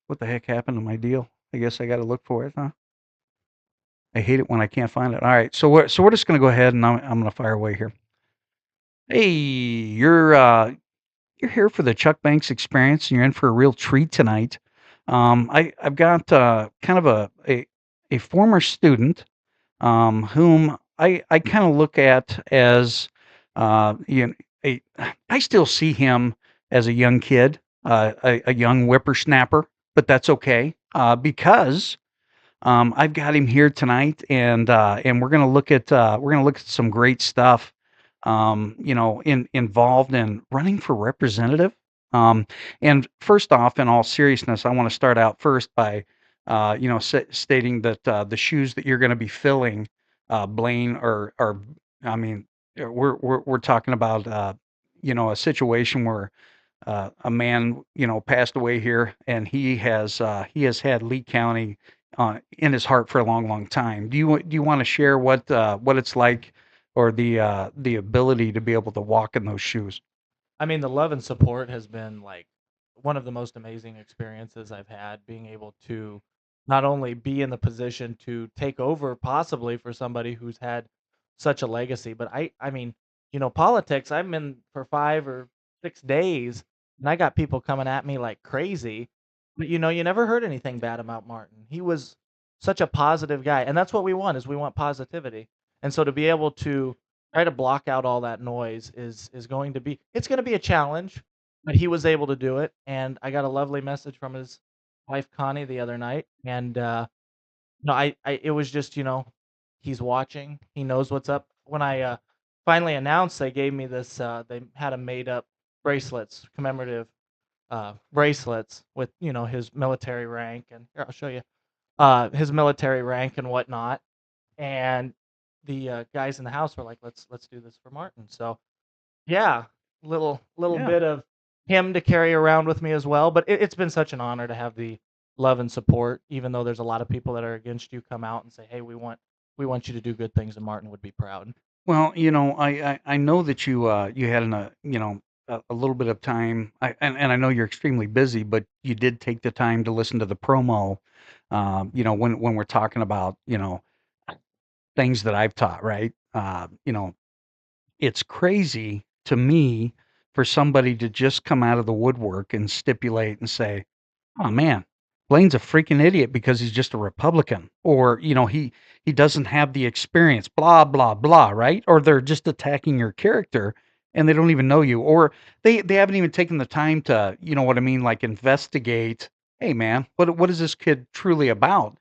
What the heck happened to my deal? I guess I got to look for it, huh? I hate it when I can't find it. All right, so we're just gonna go ahead and I'm gonna fire away here. Hey, you're here for the Chuck Banks experience, and you're in for a real treat tonight. I've got kind of a former student whom I kind of look at as you know, a, I still see him as a young kid, a young whippersnapper, but that's okay because I've got him here tonight, and we're gonna look at some great stuff. Involved in running for representative. Um, and first off, in all seriousness, I want to start out first by, stating that the shoes that you're going to be filling, Blaine, I mean, we're talking about, a situation where a man, passed away here, and he has had Lee County in his heart for a long, long time. Do you want to share what it's like, or the ability to be able to walk in those shoes? I mean, the love and support has been like one of the most amazing experiences I've had, being able to not only be in the position to take over possibly for somebody who's had such a legacy, but I mean, politics, I'm in for 5 or 6 days and I got people coming at me like crazy. But you never heard anything bad about Martin. He was such a positive guy. And that's what we want is we want positivity. And so to be able to try to block out all that noise is going to be it's going to be a challenge, but he was able to do it, and I got a lovely message from his wife Connie the other night, and no, I it was just he's watching, he knows what's up. When I finally announced, they gave me this. They had a made up bracelets, commemorative bracelets with his military rank, and here I'll show you his military rank and whatnot, and the guys in the house were like, "Let's do this for Martin." So yeah, little Yeah. bit of him to carry around with me as well. But it's been such an honor to have the love and support, even though there's a lot of people that are against you come out and say, "Hey, we want you to do good things," and Martin would be proud. Well, I know that you had a little bit of time. And I know you're extremely busy, but you did take the time to listen to the promo. When we're talking about things that I've taught, right? It's crazy to me for somebody to just come out of the woodwork and stipulate and say, "Oh man, Blaine's a freaking idiot because he's just a Republican," or he doesn't have the experience, blah blah blah, right? Or they're just attacking your character and they don't even know you, or they haven't even taken the time to, you know what I mean, like investigate. Hey man, what is this kid truly about?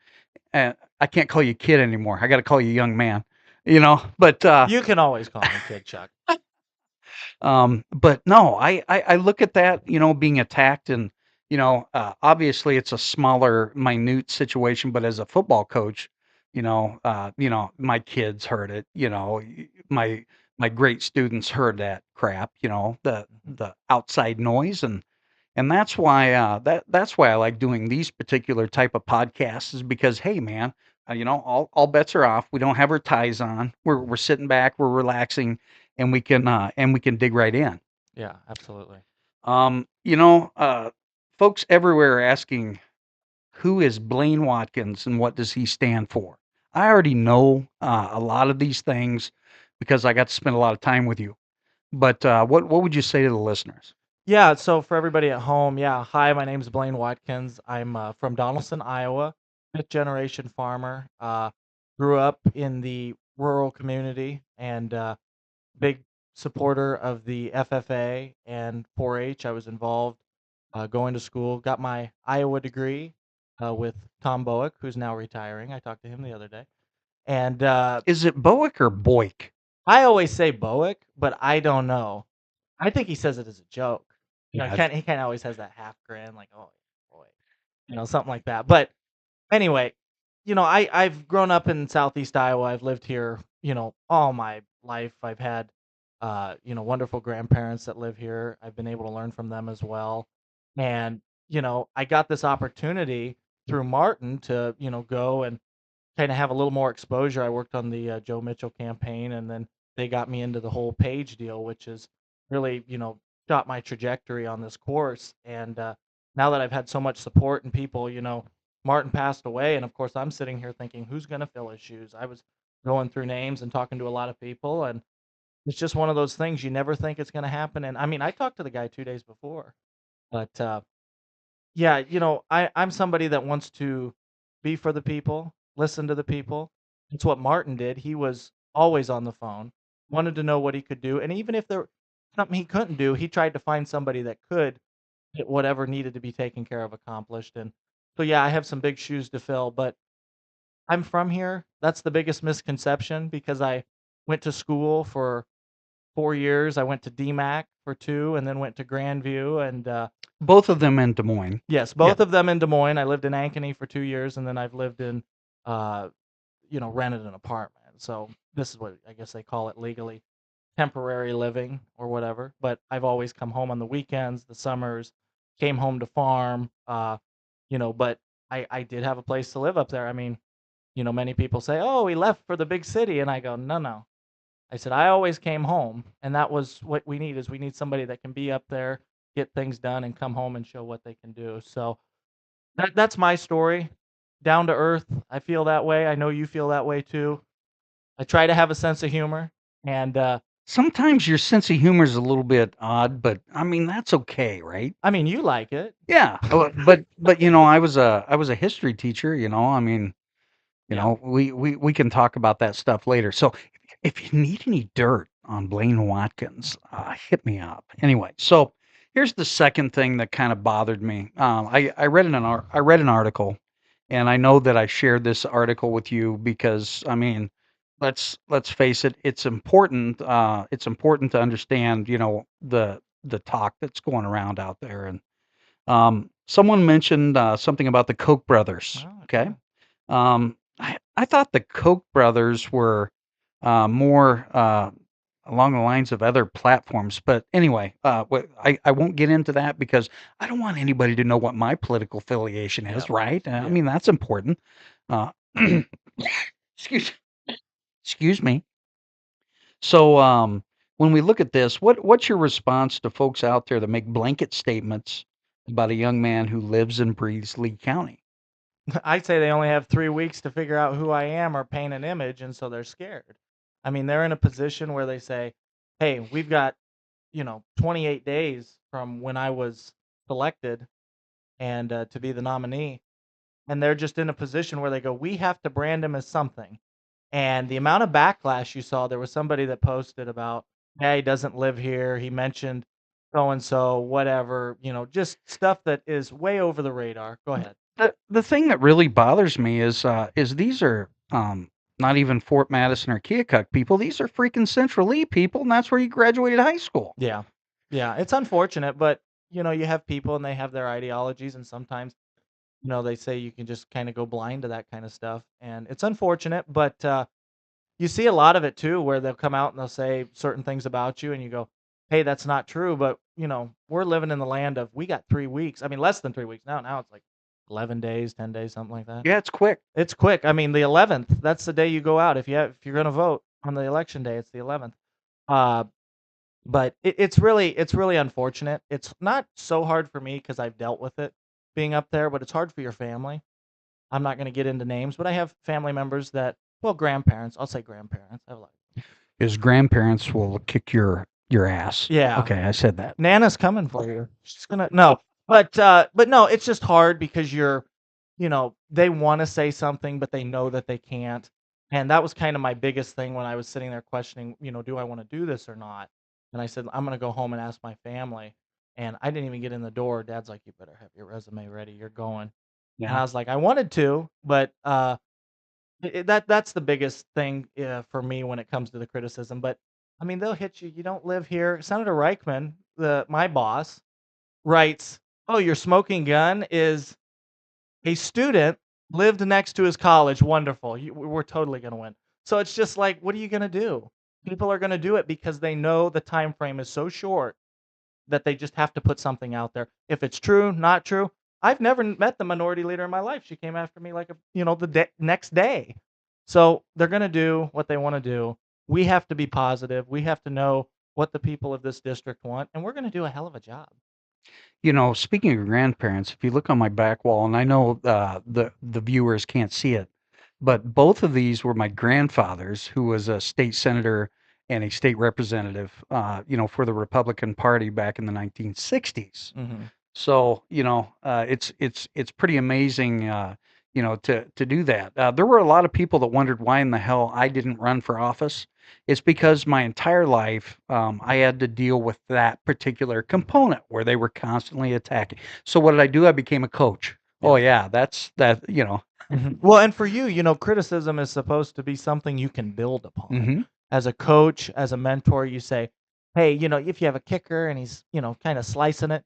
I can't call you kid anymore. I got to call you young man. But You can always call me Kid Chuck. but no, I look at that, being attacked, and obviously it's a smaller, minute situation. But as a football coach, my kids heard it. My great students heard that crap. The Mhm. outside noise, and that's why I like doing these particular type of podcasts, is because, hey man, all bets are off. We don't have our ties on. We're sitting back, we're relaxing, and we can dig right in. Yeah, absolutely. Um, you know, uh, Folks everywhere are asking, who is Blaine Watkins and what does he stand for? I already know a lot of these things because I got to spend a lot of time with you. But what would you say to the listeners? Yeah, so for everybody at home, yeah, hi, my name's Blaine Watkins. I'm from Donaldson, Iowa, fifth generation farmer. Grew up in the rural community and big supporter of the FFA and 4-H. I was involved going to school, got my Iowa degree with Tom Bowick, who's now retiring. I talked to him the other day. And Is it Boick or Boyk? I always say Bowick, but I don't know. I think he says it as a joke. Yeah, He kind of always has that half grin, like, "Oh boy," something like that. But anyway, I've grown up in Southeast Iowa. I've lived here, all my life. I've had, wonderful grandparents that live here. I've been able to learn from them as well, and I got this opportunity through Martin to, go and kind of have a little more exposure. I worked on the Joe Mitchell campaign, and then they got me into the whole page deal, which is really, shot my trajectory on this course. And now that I've had so much support and people, Martin passed away, and of course I'm sitting here thinking, who's going to fill his shoes? I was going through names and talking to a lot of people, and it's just one of those things you never think it's going to happen. And I mean, I talked to the guy 2 days before, but yeah, I'm somebody that wants to be for the people, listen to the people. It's what Martin did. He was always on the phone, wanted to know what he could do, and even if there something he couldn't do, he tried to find somebody that could get whatever needed to be taken care of accomplished. And so yeah, I have some big shoes to fill, but I'm from here. That's the biggest misconception because I went to school for 4 years. I went to DMAC for 2 and then went to Grandview and Both of them in Des Moines. yes, Yeah. both of them in Des Moines. I lived in Ankeny for 2 years, and then I've lived in, uh, rented an apartment. So this is what I guess they call it legally, temporary living or whatever. But I've always come home on the weekends, the summers, came home to farm. But I did have a place to live up there. I mean, many people say, "Oh, he left for the big city," and I go, "No, no." I said, "I always came home, and that was what we need. Is we need somebody that can be up there, get things done, and come home and show what they can do." So that's my story. Down to earth. I feel that way. I know you feel that way too. I try to have a sense of humor, and Sometimes your sense of humor is a little bit odd, but I mean that's okay, right? I mean, you like it. Yeah, but I was a history teacher, I mean, Yeah. we can talk about that stuff later. So if you need any dirt on Blaine Watkins, hit me up. Anyway, so here's the second thing that kind of bothered me. I read an article, and I know that I shared this article with you because I mean, let's face it, it's important. It's important to understand, the talk that's going around out there. And someone mentioned something about the Koch brothers. Oh, Okay. okay. I thought the Koch brothers were more along the lines of other platforms. But anyway, I won't get into that because I don't want anybody to know what my political affiliation Yeah. is, right? I Yeah. mean, that's important. Uh, excuse, excuse me. So, when we look at this, what's your response to folks out there that make blanket statements about a young man who lives and breathes Lee County? I'd say they only have 3 weeks to figure out who I am or paint an image, and so they're scared. I mean, they're in a position where they say, "Hey, we've got, 28 days from when I was selected and to be the nominee." And they're just in a position where they go, "We have to brand him as something." And the amount of backlash you saw, there was somebody that posted about, "Yeah, he doesn't live here. He mentioned so and so, whatever," just stuff that is way over the radar. Go ahead. The thing that really bothers me is these are not even Fort Madison or Keokuk people. These are freaking Central Lee people, and that's where you graduated high school. Yeah. Yeah, it's unfortunate, but you have people and they have their ideologies and sometimes, they say you can just kind of go blind to that kind of stuff. And it's unfortunate, but you see a lot of it too where they'll come out and they'll say certain things about you and you go, "Hey, that's not true," but we're living in the land of we got 3 weeks. I mean, less than 3 weeks now. Now it's like 11 days, 10 days, something like that. Yeah, it's quick. It's quick. I mean, the 11th, that's the day you go out if you're going to vote on the election day, it's the 11th. Uh but it's really unfortunate. It's not so hard for me because I've dealt with it being up there, but it's hard for your family. I'm not gonna get into names, but I have family members that well, grandparents, I'll say grandparents. I have a lot. His grandparents will kick your ass. Yeah. Okay, I said that. Nana's coming for you. She's gonna no, but no, it's just hard because they wanna say something, but they know that they can't. And that was kind of my biggest thing when I was sitting there questioning, do I wanna do this or not? And I said, "I'm gonna go home and ask my family." And I didn't even get in the door. Dad's like, "You better have your resume ready. You're going." And Yeah. I was like, "I wanted to, but, that's the biggest thing, for me when it comes to the criticism, but, I mean, they'll hit you, "You don't live here." Senator Reichman, my boss, writes, "Oh, your smoking gun is a student, lived next to his college, wonderful, we're totally gonna win." So it's just like, what are you gonna do? People are gonna do it because they know the time frame is so short that they just have to put something out there. If it's true, not true. I've never met the minority leader in my life. She came after me like the next day. So they're going to do what they want to do. We have to be positive. We have to know what the people of this district want, and we're going to do a hell of a job. Speaking of grandparents, if you look on my back wall, and I know the viewers can't see it, but both of these were my grandfathers, who was a state senator and a state representative, for the Republican Party back in the 1960s. Hmm. So, it's pretty amazing, to do that. There were a lot of people that wondered why in the hell I didn't run for office. It's because my entire life, I had to deal with that particular component where they were constantly attacking. So what did I do? I became a coach. Oh Yeah. yeah, that's that. Mhm. Well, and for you, criticism is supposed to be something you can build upon. Hmm. As a coach, as a mentor, you say, "Hey, if you have a kicker and he's, kind of slicing it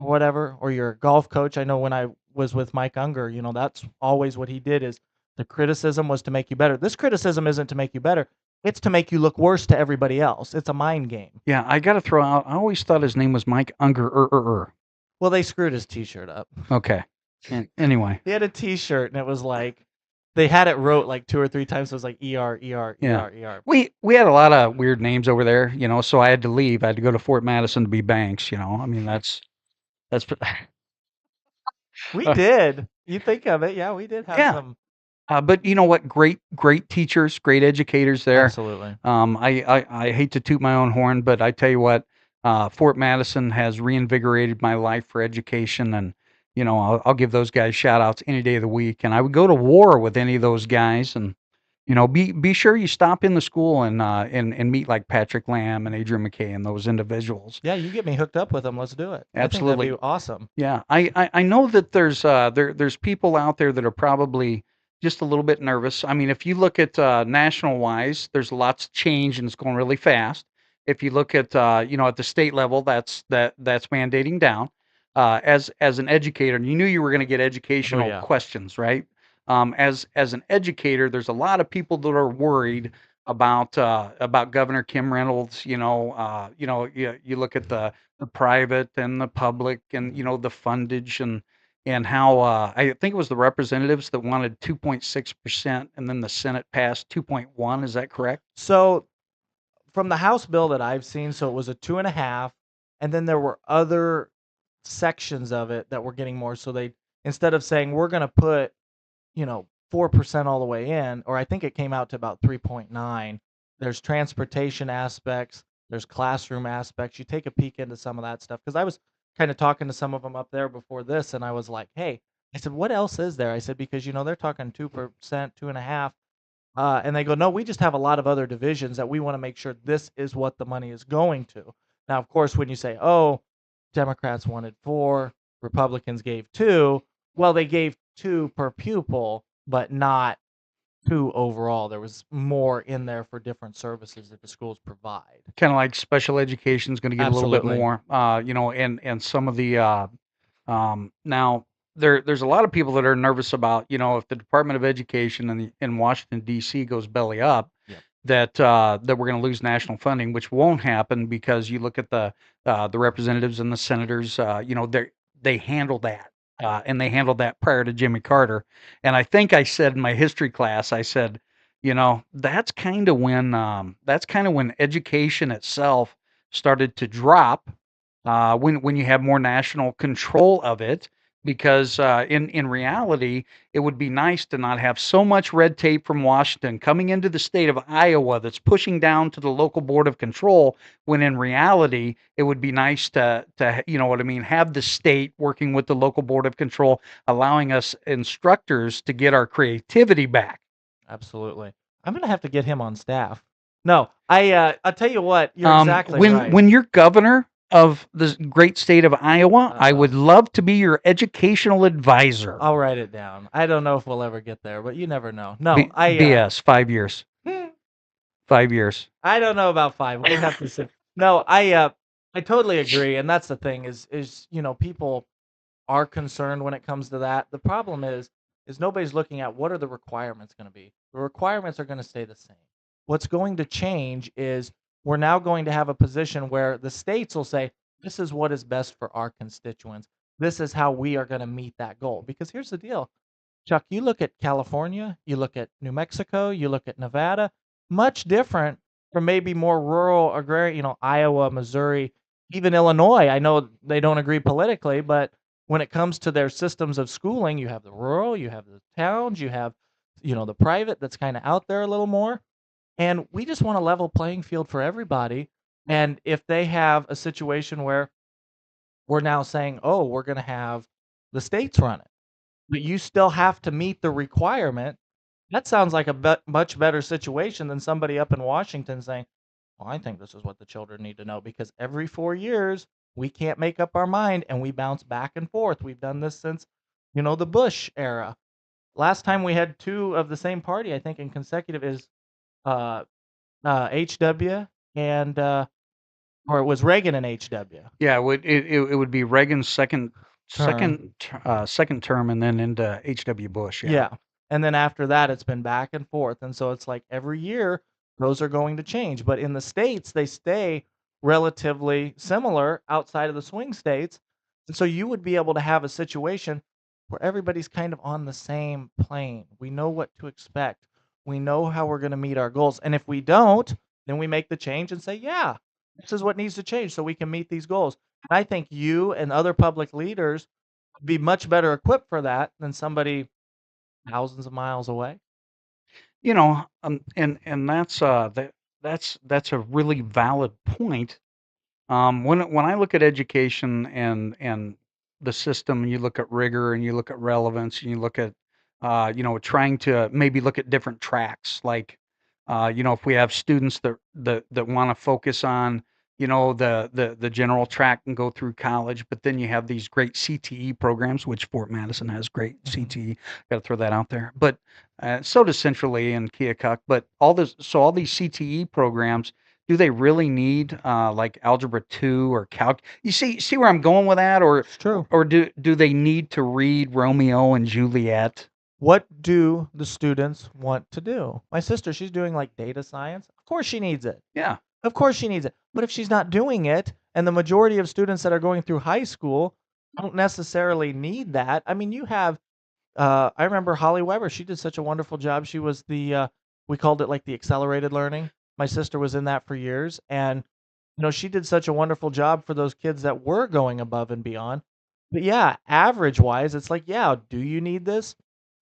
or whatever, or you're a golf coach." I know when I was with Mike Unger, that's always what he did is the criticism was to make you better. This criticism isn't to make you better. It's to make you look worse to everybody else. It's a mind game. Yeah, I got to throw out. I always thought his name was Mike Unger. Well, they screwed his t-shirt up. Okay. Anyway, He had a t-shirt and it was like they had it wrote like 2 or 3 times. So it was like ER, ER, yeah. ER, ER. We had a lot of weird names over there, so I had to leave. I had to go to Fort Madison to be Banks. I mean, that's We uh, did. You think of it, yeah, we did have yeah. some. But you know what? Great teachers, great educators there. Absolutely. I hate to toot my own horn, but I tell you what, Fort Madison has reinvigorated my life for education, and I'll give those guys shout outs any day of the week. And I would go to war with any of those guys, and be sure you stop in the school and meet like Patrick Lamb and Adrian McKay and those individuals. Yeah, you get me hooked up with them, let's do it. I think that'd be Absolutely. awesome. Yeah, I know that there's people out there that are probably just a little bit nervous. I mean, if you look at national wise, there's lots of change and it's going really fast. If you look at at the state level, that's mandating down. As an educator, you knew you were going to get Oh, educational yeah. questions, right? As an educator, there's a lot of people that are worried about Governor Kim Reynolds. You look at the private and the public and the fundage and how I think it was the representatives that wanted 2.6% and then the Senate passed 2.1. Is that correct? So, from the House bill that I've seen, so it was a 2.5, and then there were other sections of it that were getting more, so they instead of saying, "We're gonna put" 4% all the way in, or I think it came out to about 3.9. There's transportation aspects, there's classroom aspects. You take a peek into some of that stuff because I was kind of talking to some of them up there before this, and I was like, "Hey," I said, "What else is there?" I said, "Because they're talking 2%, 2.5." And they go, "No, we just have a lot of other divisions that we want to make sure this is what the money is going to." Now, of course, when you say, "Oh, Democrats wanted 4, Republicans gave 2," well, they gave 2 per pupil, but not 2 overall. There was more in there for different services that the schools provide. Kind of like special education is going to get a little bit Absolutely. more, and some of the now there's a lot of people that are nervous about if the Department of Education in Washington D.C. goes belly up, Yep. that we're going to lose national funding, which won't happen because you look at the representatives and the senators, they handle that. And they handled that prior to Jimmy Carter. And I think I said in my history class, I said, that's kind of when education itself started to drop, when you have more national control of it, because in reality, it would be nice to not have so much red tape from Washington coming into the state of Iowa that's pushing down to the local board of control. When in reality, it would be nice to what I mean, have the state working with the local board of control, allowing us instructors to get our creativity back. Absolutely. I'm gonna have to get him on staff. No, I'll tell you what, you're exactly When right. you're governor of the great state of Iowa, I Uh-oh. would love to be your educational advisor. I'll write it down. I don't know if we'll ever get there, but you never know. No, BS, 5 years. 5 years. I don't know about 5. We'll have to see. No, I totally agree, and that's the thing is, people are concerned when it comes to that. The problem is nobody's looking at what are the requirements gonna be. The requirements are gonna stay the same. What's going to change is we're now going to have a position where the states will say, "This is what is best for our constituents. This is how we are gonna meet that goal." Because here's the deal, Chuck, you look at California, you look at New Mexico, you look at Nevada, much different from maybe more rural agrarian, Iowa, Missouri. Even Illinois, I know they don't agree politically, but when it comes to their systems of schooling, you have the rural, you have the towns, you have, the private that's kinda out there a little more, and we just want a level playing field for everybody, and if they have a situation where we're now saying, "Oh, we're gonna have the states run it," but you still have to meet the requirement, that sounds like a much better situation than somebody up in Washington saying, "Well, I think this is what the children need to know," because every 4 years, we can't make up our mind, and we bounce back and forth. We've done this since, the Bush era. Last time we had 2 of the same party, I think, in consecutive is, uh, HW and, or it was Reagan and HW. Yeah, it would be Reagan's Term. second term, and then into H.W. Bush. Yeah. Yeah, and then after that, it's been back and forth, and so it's like every year, those are going to change, but in the States, they stay relatively similar outside of the swing states, and so you would be able to have a situation where everybody's kind of on the same plane. We know what to expect. We know how we're gonna meet our goals, and if we don't, then we make the change and say, "Yeah, this is what needs to change so we can meet these goals." And I think you and other public leaders would be much better equipped for that than somebody thousands of miles away. And that's a really valid point. When I look at education and the system, you look at rigor and you look at relevance and you look at trying to maybe look at different tracks, like if we have students that want to focus on the general track and go through college, but then you have these great CTE programs, which Fort Madison has great Mhm. CTE. Got to throw that out there, but so does Central Lee and Keokuk. But all these CTE programs, do they really need, like Algebra 2 or Calc see where I'm going with that? It's true. Or do they need to read Romeo and Juliet? What do the students want to do? My sister, she's doing, like, data science. Of course she needs it. Yeah. Of course she needs it. But if she's not doing it, and the majority of students that are going through high school don't necessarily need that, I mean, you have, I remember Holly Weber, she did such a wonderful job. She was we called it, like, the accelerated learning. My sister was in that for years, and, she did such a wonderful job for those kids that were going above and beyond. But, yeah, average-wise, it's like, yeah, do you need this?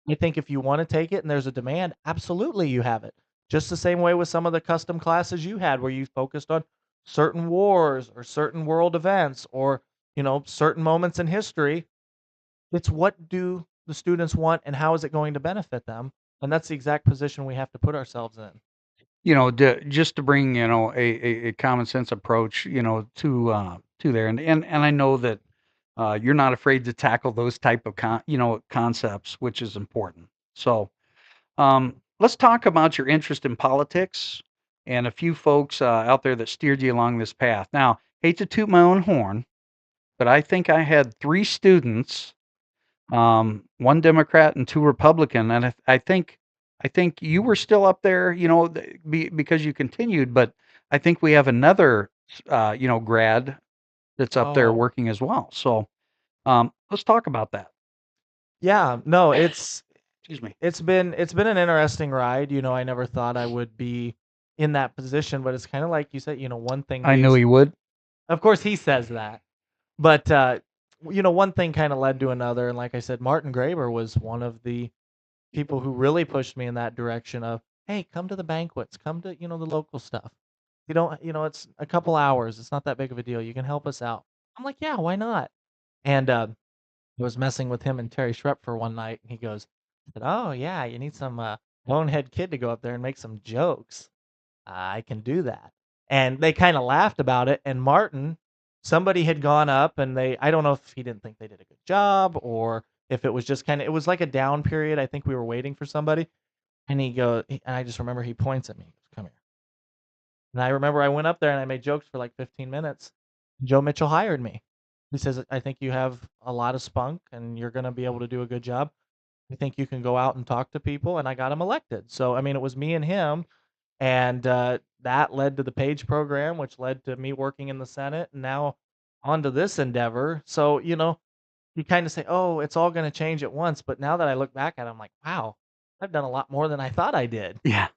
I think if you wanna take it and there's a demand, absolutely you have it. Just the same way with some of the custom classes you had where you focused on certain wars or certain world events or, certain moments in history. It's what do the students want and how is it going to benefit them? And that's the exact position we have to put ourselves in. Just to bring, a common sense approach, to there. And I know that you're not afraid to tackle those type of concepts, which is important. So, let's talk about your interest in politics and a few folks out there that steered you along this path. Now, hate to toot my own horn, but I think I had 3 students, 1 Democrat and 2 Republican, and I think you were still up there, because you continued, but I think we have another, grad that's up there Oh, working as well. So, let's talk about that. yeah, no, it's Excuse me. it's been an interesting ride. I never thought I would be in that position, but it's kind of like you said, one thing I knew leads. he would. Of course, he says that. But, one thing kinda led to another, and like I said, Martin Graber was one of the people who really pushed me in that direction of, "Hey, come to the banquets, come to, the local stuff. You don't it's a couple hours, it's not that big of a deal, you can help us out." I'm like, "Yeah, why not?" And, I was messing with him and Terry Schrepfer one night, and he goes, said, "Oh, yeah, you need some, bonehead kid to go up there and make some jokes." I can do that. And they kinda laughed about it, and Martin, somebody had gone up and I don't know if he didn't think they did a good job or if it was just kinda it was like a down period, I think we were waiting for somebody, and and I just remember he points at me, he goes, "Come here." And I remember I went up there and I made jokes for like 15 minutes. Joe Mitchell hired me. He says, "I think you have a lot of spunk and you're gonna be able to do a good job. I think you can go out and talk to people," and I got him elected. So, I mean, it was me and him, and, that led to the Page program, which led to me working in the Senate, and now onto this endeavor. So, you kinda say, "Oh, it's all gonna change at once," but now that I look back at it, I'm like, "Wow, I've done a lot more than I thought I did." Yeah,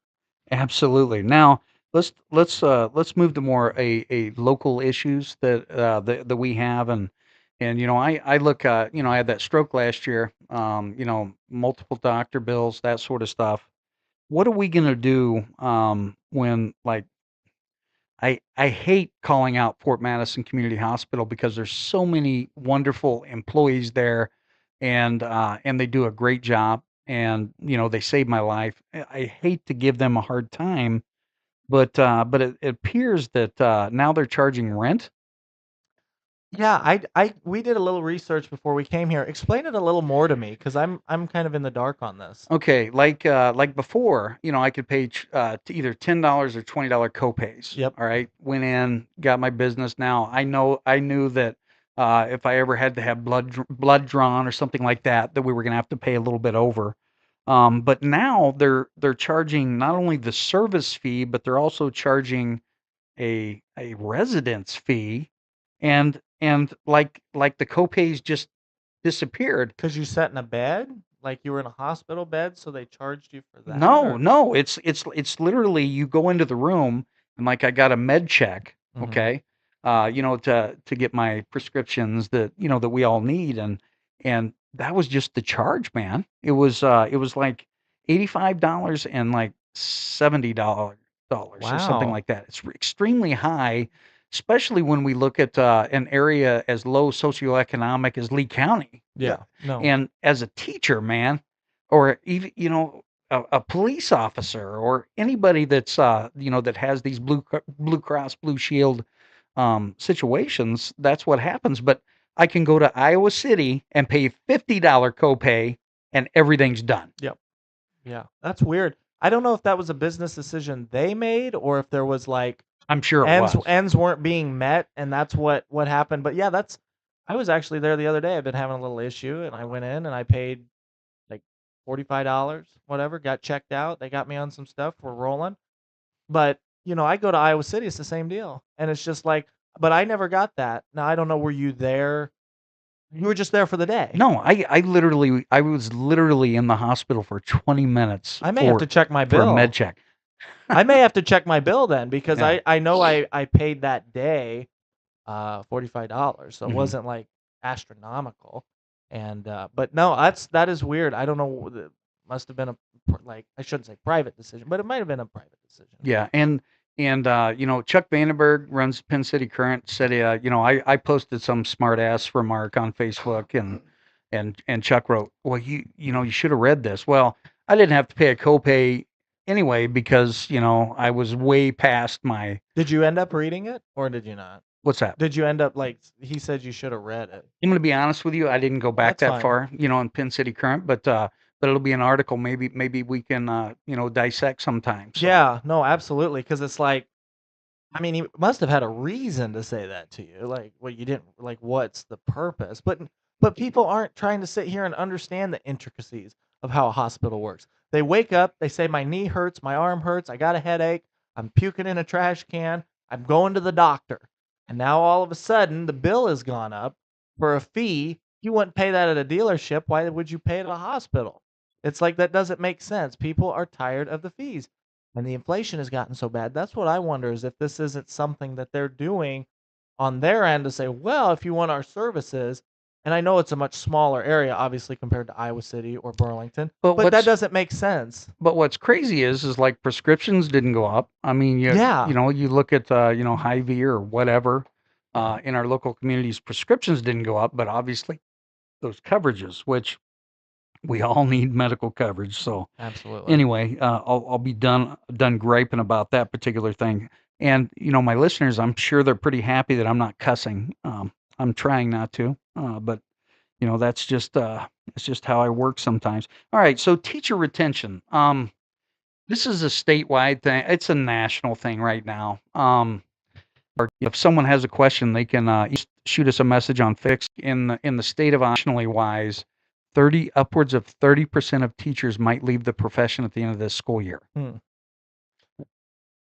absolutely. Now, Let's move to more a local issues that we have and I look I had that stroke last year, multiple doctor bills, that sort of stuff. What are we gonna do when like I hate calling out Fort Madison Community Hospital because there's so many wonderful employees there, and they do a great job, and they saved my life. I hate to give them a hard time, but it appears that now they're charging rent. Yeah, we did a little research before we came here. Explain it a little more to me, because I'm kind of in the dark on this. Okay, like before, I could pay to either $10 or $20 copays. Yep. All right, went in, got my business. Now I knew that if I ever had to have blood drawn or something like that, that we were going to have to pay a little bit over. But now they're charging not only the service fee, but they're also charging a residence fee, and like the copays just disappeared. Because you sat in a bed, like you were in a hospital bed, so they charged you for that, No, or no, it's literally you go into the room and like I got a med check, Mhm. okay, to get my prescriptions that that we all need, and that was just the charge, man. It was like $85 and like $70 or something Wow. like that. It's extremely high, especially when we look at an area as low socioeconomic as Lee County. Yeah. No. And as a teacher, man, or even a police officer or anybody that's that has these Blue Cross Blue Shield situations, that's what happens. But I can go to Iowa City and pay $50 copay and everything's done. Yep. Yeah. That's weird. I don't know if that was a business decision they made, or if there was like I'm sure it ends was. ends weren't being met, and that's what happened. But yeah, that's I was actually there the other day. I've been having a little issue, and I went in and I paid like $45, whatever, got checked out. They got me on some stuff. We're rolling. But, I go to Iowa City, it's the same deal. And it's just like, but I never got that. Now I don't know, were you there? You were just there for the day. No, I was literally in the hospital for 20 minutes I may have to for check my a med bill. check. I may have to check my bill then, because Yeah. I know I paid that day $45. So it Hmm. wasn't like astronomical. And but no, that is weird. I don't know, must have been like, I shouldn't say private decision, but it might have been a private decision. Yeah, and Chuck Vandenberg runs Penn City Current said I posted some smart ass remark on Facebook and Chuck wrote, well, you should have read this. Well, I didn't have to pay a copay anyway because I was way past my Did you end up reading it, or did you not? what's that? Did you end up like he said you should have read it? I'm gonna be honest with you, I didn't go back That's that fine. far, in Penn City Current, but it'll be an article. Maybe we can dissect sometime. So Yeah, no, absolutely, because it's like, I mean, he must have had a reason to say that to you. Like, well, you didn't like, what's the purpose? But people aren't trying to sit here and understand the intricacies of how a hospital works. They wake up, they say, my knee hurts, my arm hurts, I got a headache, I'm puking in a trash can, I'm going to the doctor. And now all of a sudden the bill has gone up for a fee. You wouldn't pay that at a dealership. Why would you pay it at a hospital? It's like, that doesn't make sense. People are tired of the fees. And the inflation has gotten so bad. That's what I wonder, is if this isn't something that they're doing on their end to say, well, if you want our services, and I know it's a much smaller area, obviously, compared to Iowa City or Burlington, but but that what's doesn't make sense. But what's crazy is like prescriptions didn't go up. I mean, Yeah, you look at Hy-Vee or whatever in our local communities, prescriptions didn't go up, but obviously those coverages, which we all need medical coverage. So absolutely. anyway, I'll be done griping about that particular thing. And my listeners, I'm sure they're pretty happy that I'm not cussing. I'm trying not to, but that's just how I work sometimes. All right, so teacher retention. This is a statewide thing. It's a national thing right now. Or if someone has a question, they can shoot us a message on Fix. In the state of nationally wise, 30% of teachers might leave the profession at the end of this school year. Hmm.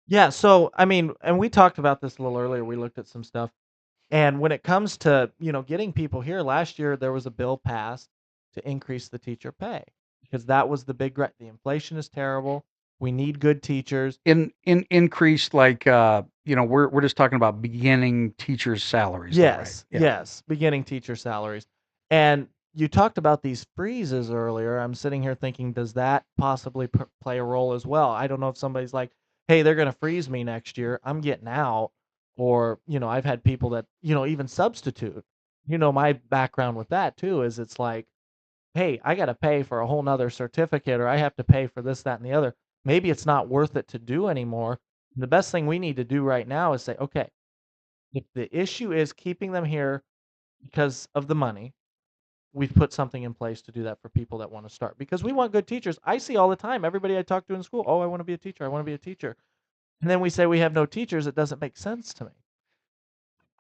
Yeah, so I mean, and we talked about this a little earlier. We looked at some stuff. And when it comes to, getting people here, last year there was a bill passed to increase the teacher pay, because that was the big the inflation is terrible. We need good teachers. In increased like we're just talking about beginning teachers' salaries though, right? Yes, Yeah. yes, beginning teacher salaries. And you talked about these freezes earlier. I'm sitting here thinking, does that possibly play a role as well? I don't know if somebody's like, "Hey, they're going to freeze me next year. I'm getting out." Or, I've had people that, even substitute. My background with that too is it's like, "Hey, I got to pay for a whole nother certificate or I have to pay for this, that, and the other." Maybe it's not worth it to do anymore. The best thing we need to do right now is say, "Okay, if the issue is keeping them here because of the money, we've put something in place to do that for people that want to start because we want good teachers." I see all the time everybody I talk to in school, "Oh, I want to be a teacher. I want to be a teacher." And then we say we have no teachers. It doesn't make sense to me.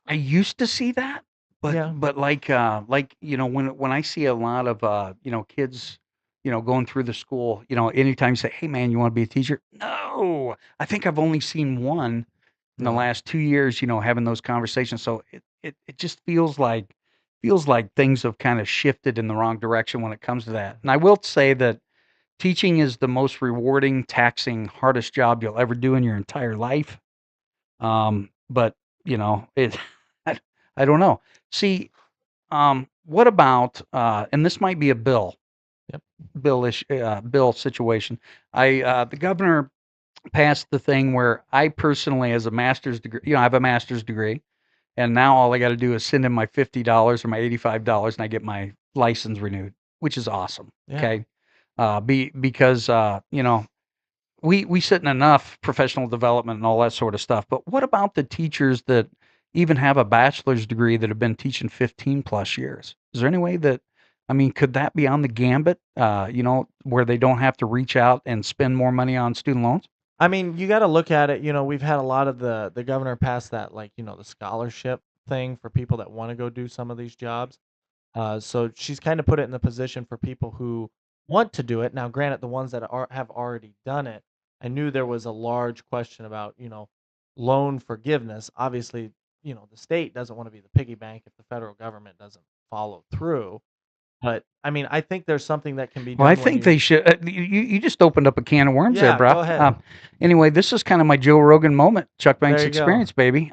I used to see that, but Yeah. when I see a lot of kids, going through the school, anytime you say, "Hey man, you want to be a teacher?" No, I think I've only seen one in the Really. last 2 years, having those conversations. So it just feels like things have kind of shifted in the wrong direction when it comes to that. And I will say that teaching is the most rewarding, taxing, hardest job you'll ever do in your entire life. But it I, I don't know. See, what about and this might be a Yep. bill situation. The governor passed the thing where I personally, as a master's degree, I have a master's degree, and now all I got to do is send in my $50 or my $85, and I get my license renewed, which is awesome. Yeah. Okay, because we sit in enough professional development and all that sort of stuff. But what about the teachers that even have a bachelor's degree that have been teaching 15 plus years? Is there any way that, I mean, could that be on the gambit, where they don't have to reach out and spend more money on student loans? I mean, you got to look at it. We've had a lot of the governor pass that, like, the scholarship thing for people that want to go do some of these jobs. So she's kind of put it in the position for people who want to do it. Now, granted, the ones that have already done it, I knew there was a large question about, loan forgiveness. Obviously, the state doesn't want to be the piggy bank if the federal government doesn't follow through. But I mean, I think there's something that can be Well, I done when think you. they should. You just opened up a can of worms there, Yeah, bro. go ahead. Anyway, this is kind of my Joe Rogan moment, Chuck There Banks you go. experience, baby.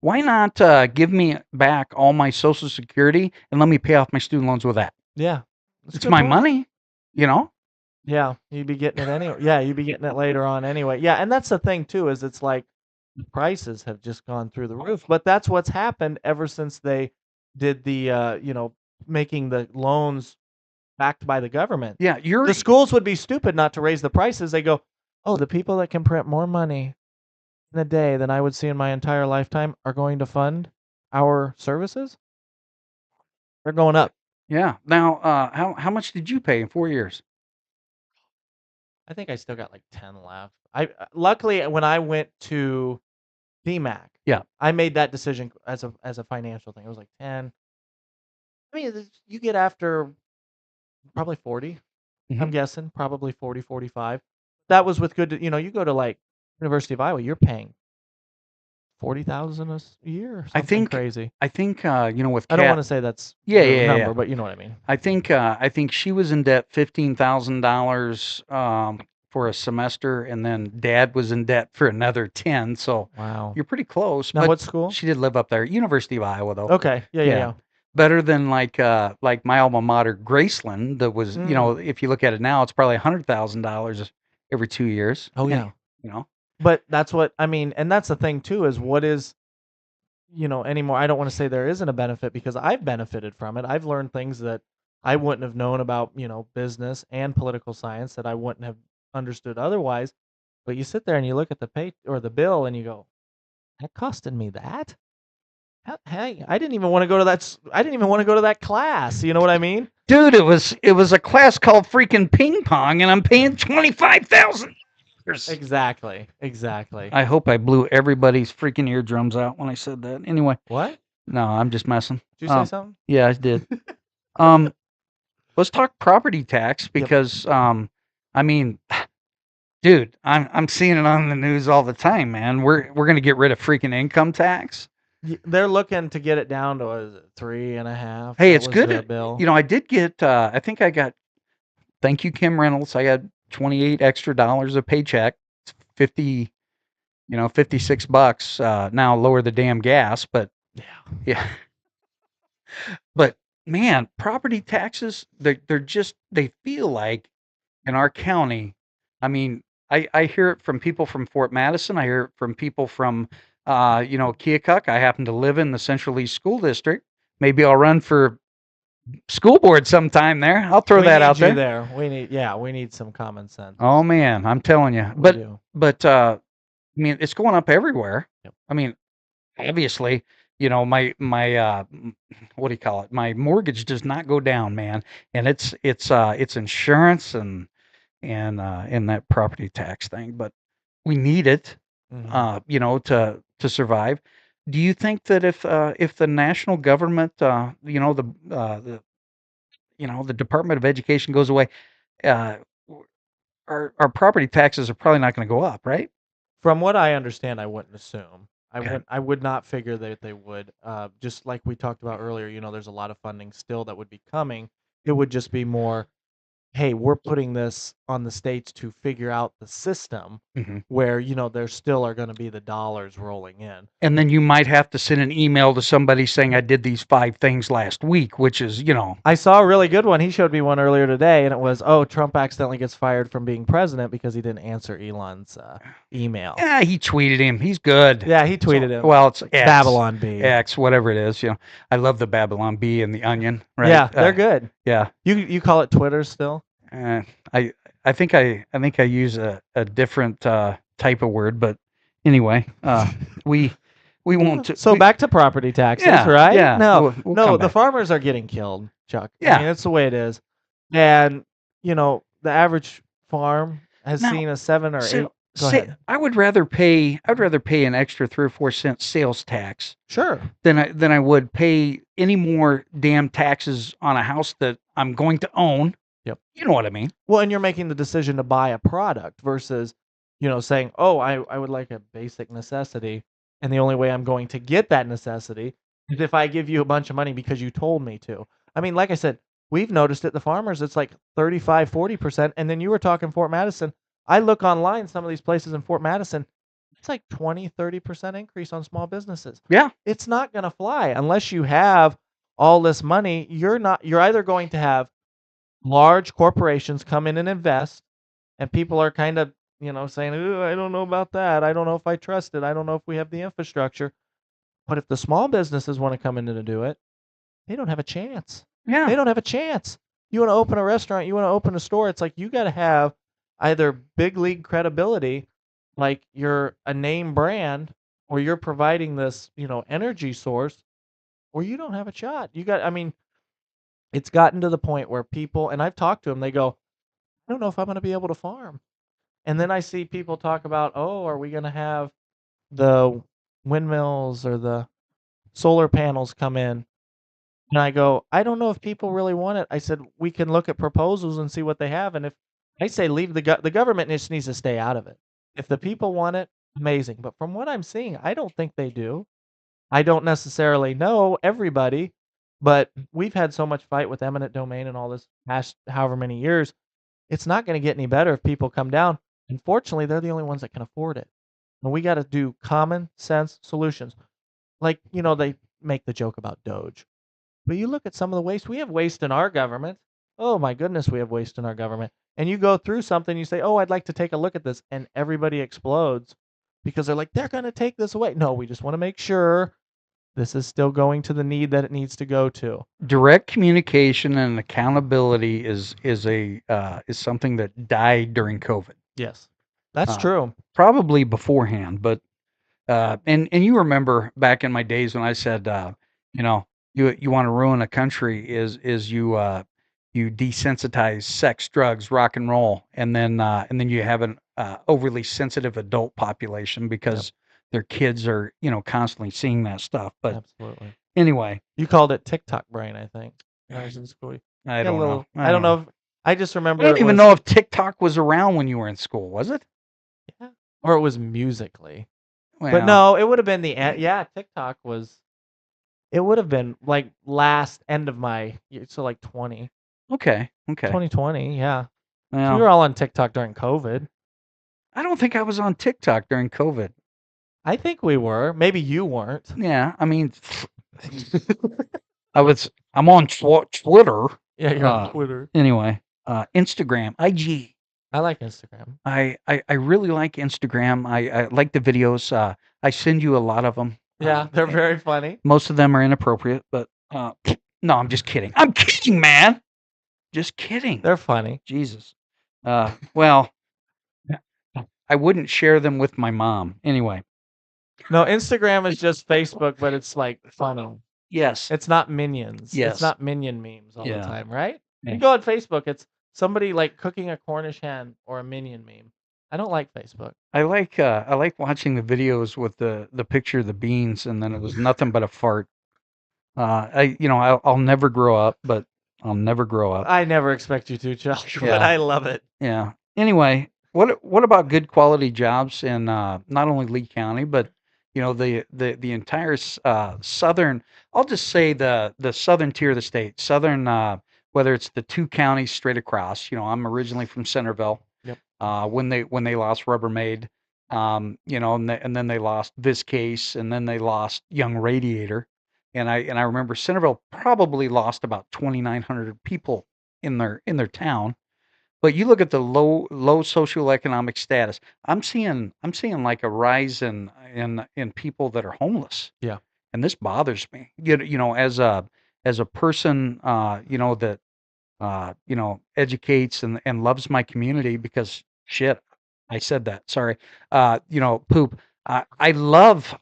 Why not give me back all my Social Security and let me pay off my student loans with that? Yeah, that's a It's good my point. money, you know. Yeah, you'd be getting it anyway. Yeah, you'd be getting it later on anyway. Yeah, and that's the thing too, is it's like the prices have just gone through the roof. But that's what's happened ever since they did the making the loans backed by the government. Yeah, you're The schools would be stupid not to raise the prices. They go, "Oh, the people that can print more money in a day than I would see in my entire lifetime are going to fund our services?" They're going up. yeah. Now, how much did you pay in 4 years? I think I still got like 10 left. I luckily when I went to DMAC, Yeah. I made that decision as a financial thing. It was like 10. I mean, you get after probably 40. I'm Hmm. guessing probably 40, 45. That was with good, you go to like University of Iowa, you're paying 40,000 a year or I something think crazy. I think with I don't want Cat. to say that's Yeah, the yeah, yeah. number, but you know what I mean. I think she was in debt $15,000 for a semester, and then Dad was in debt for another 10. So Wow. you're pretty close. Now But what school? she did live up there, University of Iowa, though. Okay. Yeah, yeah, Yeah, yeah. better than like my alma mater, Graceland. That was, Mm. if you look at it now, it's probably $100,000 every 2 years. Oh Any, yeah. you know. But that's what I mean, and that's the thing too is what is anymore. I don't want to say there isn't a benefit because I've benefited from it. I've learned things that I wouldn't have known about, business and political science that I wouldn't have understood otherwise. But you sit there and you look at the pay or the bill and you go, that costed me that? Hey, I didn't even want to go to I didn't even want to go to that class. You know what I mean? Dude, it was a class called freaking ping pong, and I'm paying 25,000. Exactly. Exactly. I hope I blew everybody's freaking eardrums out when I said that. Anyway, What? no, I'm just messing. Did you say something? Yeah, I did. Um, let's talk property tax Yep. because I mean, dude, I'm seeing it on the news all the time, man. We're gonna get rid of freaking income tax. They're looking to get it down to, what is it, 3.5? Hey, That it's was good. the bill. I did get. I think I got. Thank you, Kim Reynolds. I got $28 extra dollars a paycheck. It's 50, $56. Now lower the damn gas, but Yeah. yeah. But man, property taxes, they're just, they feel like in our county, I mean, I hear it from people from Fort Madison. I hear it from people from, Keokuk. I happen to live in the Central East School District. Maybe I'll run for school board sometime there. I'll throw We that need out you there. there. We need some common sense. Oh man, I'm telling you. We But do. but I mean, it's going up everywhere. Yep. I mean, obviously, what do you call it? My mortgage does not go down, man, and it's insurance and that property tax thing, but we need it, Mhm. to survive. Do you think that if the national government, the Department of Education goes away, uh, our property taxes are probably not going to go up, right? From what I understand, I wouldn't assume. Okay. I would not figure that they would. Just like we talked about earlier, there's a lot of funding still that would be coming. It would just be more, hey, we're putting this on the states to figure out the system hmm where, there still are going to be the dollars rolling in. And then you might have to send an email to somebody saying I did these 5 things last week, which is, I saw a really good one. He showed me one earlier today, and it was, oh, Trump accidentally gets fired from being president because he didn't answer Elon's email. yeah, he tweeted him. He's good. Yeah, he tweeted him. Well, it's X, Babylon Bee. X, whatever it is. I love the Babylon Bee and the Onion. Right? Yeah, they're good. Yeah. You call it Twitter still? I think I use a different type of word, but anyway, we we won't. So back to property taxes, Yeah, right? yeah. No, We'll no, come the back. farmers are getting killed, Chuck. I Yeah. mean, it's the way it is. And, the average farm has Now, seen a 7 or 8. So, Go ahead. I would rather pay an extra 3 or 4 cents sales tax Sure. than I would pay any more damn taxes on a house that I'm going to own. Yep. You know what I mean? Well, and you're making the decision to buy a product versus, saying, "Oh, I would like a basic necessity, and the only way I'm going to get that necessity is if I give you a bunch of money because you told me to." I mean, like I said, we've noticed it. The farmers, it's like 35, 40%, and then you were talking Fort Madison. I look online, some of these places in Fort Madison, it's like 20, 30% increase on small businesses. Yeah. It's not going to fly unless you have all this money. You're either going to have large corporations come in and invest, and people are kind of, saying, "Ooh, I don't know about that. I don't know if I trust it. I don't know if we have the infrastructure." But if the small businesses want to come in and do it, they don't have a chance. Yeah. They don't have a chance. You want to open a restaurant, you want to open a store, it's like you got to have either big league credibility, like you're a name brand, or you're providing this, energy source, or you don't have a shot. I mean, it's gotten to the point where people, and I've talked to them, they go, I don't know if I'm going to be able to farm. And then I see people talk about, oh, are we going to have the windmills or the solar panels come in? And I go, I don't know if people really want it. I said, we can look at proposals and see what they have. And if I say leave the government just needs to stay out of it. If the people want it, amazing. But from what I'm seeing, I don't think they do. I don't necessarily know everybody, but we've had so much fight with eminent domain and all this past however many years. It's not going to get any better if people come down. Unfortunately, they're the only ones that can afford it. And we got to do common sense solutions. Like, they make the joke about Doge. But you look at some of the waste. We have waste in our government. Oh my goodness, we have waste in our government. And you go through something, you say, "Oh, I'd like to take a look at this." And everybody explodes because they're like, "They're going to take this away." No, we just want to make sure this is still going to the need that it needs to go to. Direct communication and accountability is something that died during COVID. Yes. That's Uh, true. Probably beforehand, but and you remember back in my days when I said, you know, you want to ruin a country is you desensitize sex, drugs, rock and roll, and then you have an overly sensitive adult population Yep. because their kids are constantly seeing that stuff. But Absolutely. anyway, You called it TikTok brain, I think, when I was in school. I Yeah, a don't know. little. I don't know. I just I remember don't it even was. know if TikTok was around when you were in school, was it? Yeah, or it was Musically. But Well, no, it would have been yeah, TikTok was. It would have been like last end of my year, so like 20, okay, okay. 2020, yeah. We were Well, all on TikTok during COVID. I don't think I was on TikTok during COVID. I think we were. Maybe you weren't. Yeah, I mean, I'm on Twitter. Yeah, you're on Uh, Twitter. anyway, Instagram, IG. I like Instagram. I really like Instagram. I like the videos. I send you a lot of them. Yeah, they're very funny. Most of them are inappropriate, but no, I'm just kidding. I'm kidding, man. Just kidding. They're funny. Jesus. Well, I wouldn't share them with my mom. Anyway, No, Instagram is just Facebook, but it's like funny. yes, It's not minions. It's yes, not minion memes all the yeah. time, right? Yeah. You go on Facebook, it's somebody like cooking a Cornish hen or a minion meme. I don't like Facebook. I like watching the videos with the picture of the beans, and then it was nothing but a fart. I'll never grow up, but I'll never grow up. I never expect you to, Josh, but Yeah. I love it. Yeah. Anyway, what about good quality jobs in not only Lee County, but the entire southern, I'll just say the southern tier of the state, southern, whether it's the two counties straight across. I'm originally from Centerville. Yep. When they lost Rubbermaid, and then they lost Viscase, and then they lost Young Radiator, and I remember Centerville probably lost about 2,900 people in their town. But you look at the low socioeconomic status. I'm seeing like a rise in people that are homeless, Yeah. and this bothers me. As a person, that educates and loves my community because shit, I said that. Sorry. Poop. I love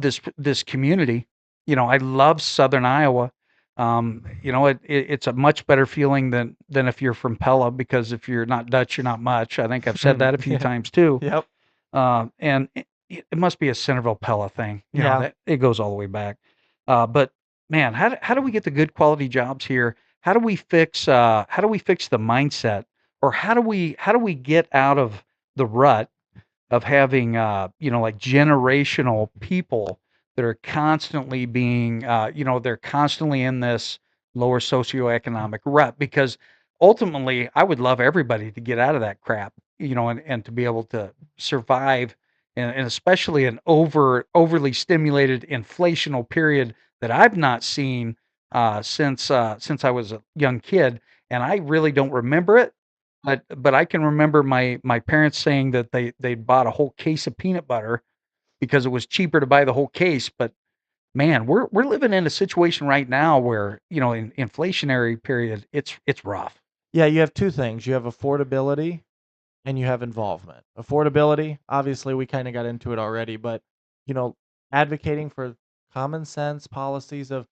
this community. I love Southern Iowa. It's a much better feeling than if you're from Pella, because if you're not Dutch, you're not much. I think I've said that a few Yeah. times too. Yep. And it must be a Centerville Pella thing. Yeah. That it goes all the way back. But man, how do we get the good quality jobs here? How do we fix the mindset, or how do we get out of the rut of having like generational people that are constantly being they're constantly in this lower socioeconomic rut, because ultimately I would love everybody to get out of that crap, and to be able to survive, and especially an overly stimulated inflational period that I've not seen since I was a young kid, and I really don't remember it. But I can remember my parents saying that they bought a whole case of peanut butter because it was cheaper to buy the whole case. But man, we're living in a situation right now where, in inflationary period, it's rough. Yeah, you have two things. You have affordability and you have involvement. Affordability, obviously, we kind of got into it already, but you know, advocating for common sense policies of,